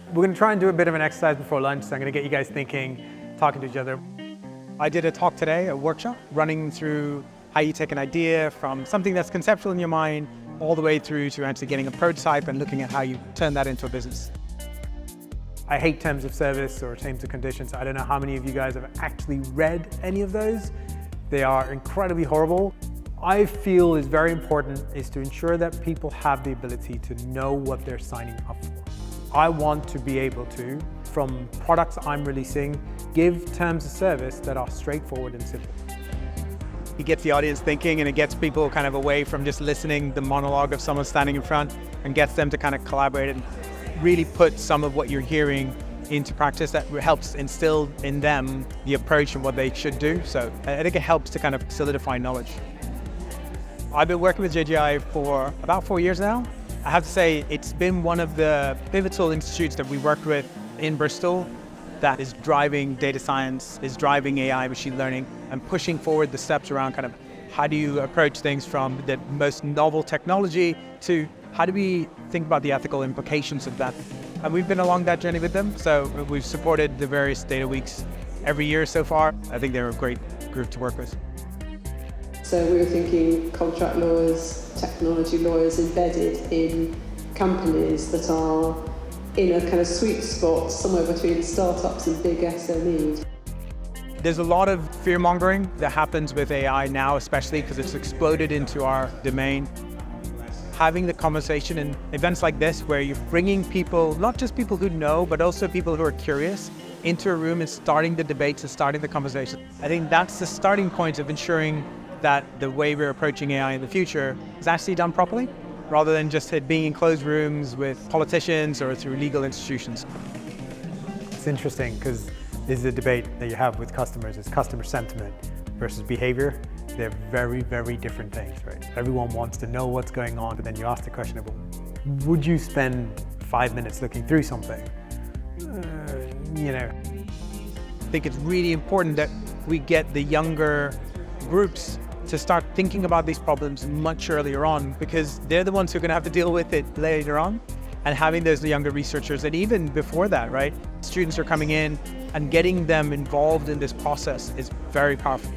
We're going to try and do a bit of an exercise before lunch, so I'm going to get you guys thinking, talking to each other. I did a talk today, a workshop, running through how you take an idea from something that's conceptual in your mind all the way through to actually getting a prototype and looking at how you turn that into a business. I hate terms of service or terms of conditions. I don't know how many of you guys have actually read any of those. They are incredibly horrible. I feel is very important is to ensure that people have the ability to know what they're signing up for. I want to be able to, from products I'm releasing, give terms of service that are straightforward and simple. It gets the audience thinking, and it gets people kind of away from just listening the monologue of someone standing in front, and gets them to kind of collaborate and really put some of what you're hearing into practice. That helps instill in them the approach and what they should do. So I think it helps to kind of solidify knowledge. I've been working with JGI for about 4 years now. I have to say it's been one of the pivotal institutes that we worked with in Bristol that is driving data science, is driving AI, machine learning, and pushing forward the steps around kind of how do you approach things from the most novel technology to how do we think about the ethical implications of that. And we've been along that journey with them. So we've supported the various data weeks every year so far. I think they're a great group to work with. So we were thinking contract lawyers, technology lawyers embedded in companies that are in a kind of sweet spot somewhere between startups and big SMEs. There's a lot of fear-mongering that happens with AI now, especially because it's exploded into our domain. Having the conversation in events like this where you're bringing people, not just people who know, but also people who are curious, into a room and starting the debates and starting the conversation. I think that's the starting point of ensuring that the way we're approaching AI in the future is actually done properly, rather than just it being in closed rooms with politicians or through legal institutions. It's interesting because this is a debate that you have with customers. It's customer sentiment versus behavior. They're very, very different things, right? Everyone wants to know what's going on, but then you ask the question of, would you spend 5 minutes looking through something? I think it's really important that we get the younger groups to start thinking about these problems much earlier on, because they're the ones who are going to have to deal with it later on. And having those younger researchers, and even before that, right? Students are coming in and getting them involved in this process is very powerful.